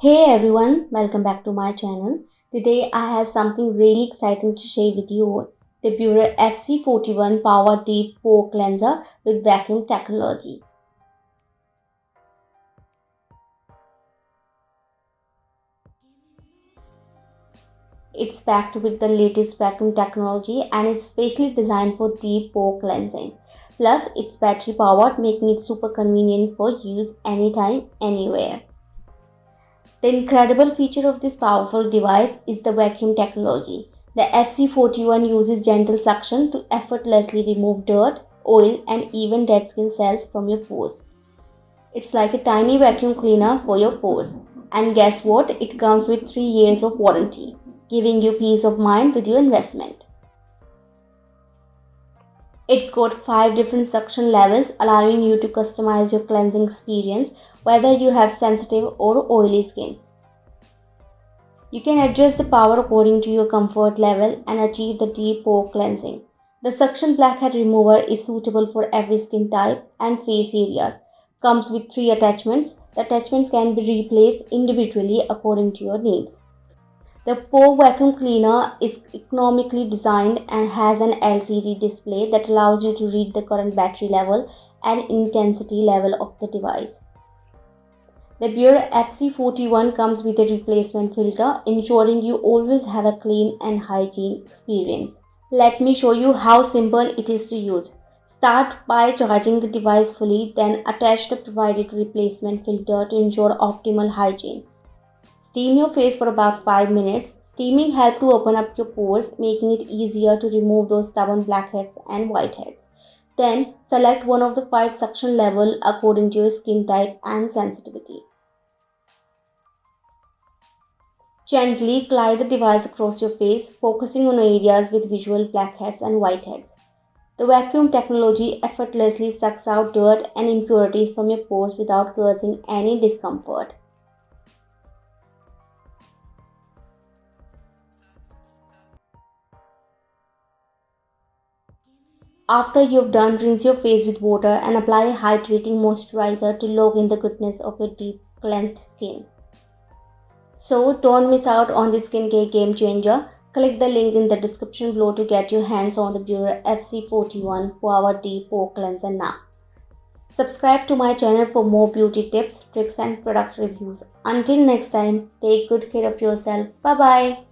Hey everyone, welcome back to my channel. Today I have something really exciting to share with you all. The Beurer FC 41 Power Deep Pore Cleanser with Vacuum technology. It's packed with the latest vacuum technology and it's specially designed for deep pore cleansing. Plus, it's battery powered, making it super convenient for use anytime, anywhere. The incredible feature of this powerful device is the vacuum technology. The FC41 uses gentle suction to effortlessly remove dirt, oil, and even dead skin cells from your pores. It's like a tiny vacuum cleaner for your pores. And guess what? It comes with 3 years of warranty, giving you peace of mind with your investment. It's got 5 different suction levels, allowing you to customize your cleansing experience whether you have sensitive or oily skin. You can adjust the power according to your comfort level and achieve the deep pore cleansing. The suction blackhead remover is suitable for every skin type and face areas. Comes with 3 attachments. The attachments can be replaced individually according to your needs. The Pore Vacuum Cleaner is economically designed and has an LCD display that allows you to read the current battery level and intensity level of the device. The Beurer FC41 comes with a replacement filter, ensuring you always have a clean and hygiene experience. Let me show you how simple it is to use. Start by charging the device fully, then attach the provided replacement filter to ensure optimal hygiene. Steam your face for about 5 minutes. Steaming helps to open up your pores, making it easier to remove those stubborn blackheads and whiteheads. Then, select one of the 5 suction levels according to your skin type and sensitivity. Gently glide the device across your face, focusing on areas with visual blackheads and whiteheads. The vacuum technology effortlessly sucks out dirt and impurities from your pores without causing any discomfort. After you've done, rinse your face with water and apply a hydrating moisturizer to lock in the goodness of your deep cleansed skin. So don't miss out on this skincare game changer. Click the link in the description below to get your hands on the Beurer FC41 Power Deep Pore Cleanser now. Subscribe to my channel for more beauty tips, tricks and product reviews. Until next time, take good care of yourself. Bye bye.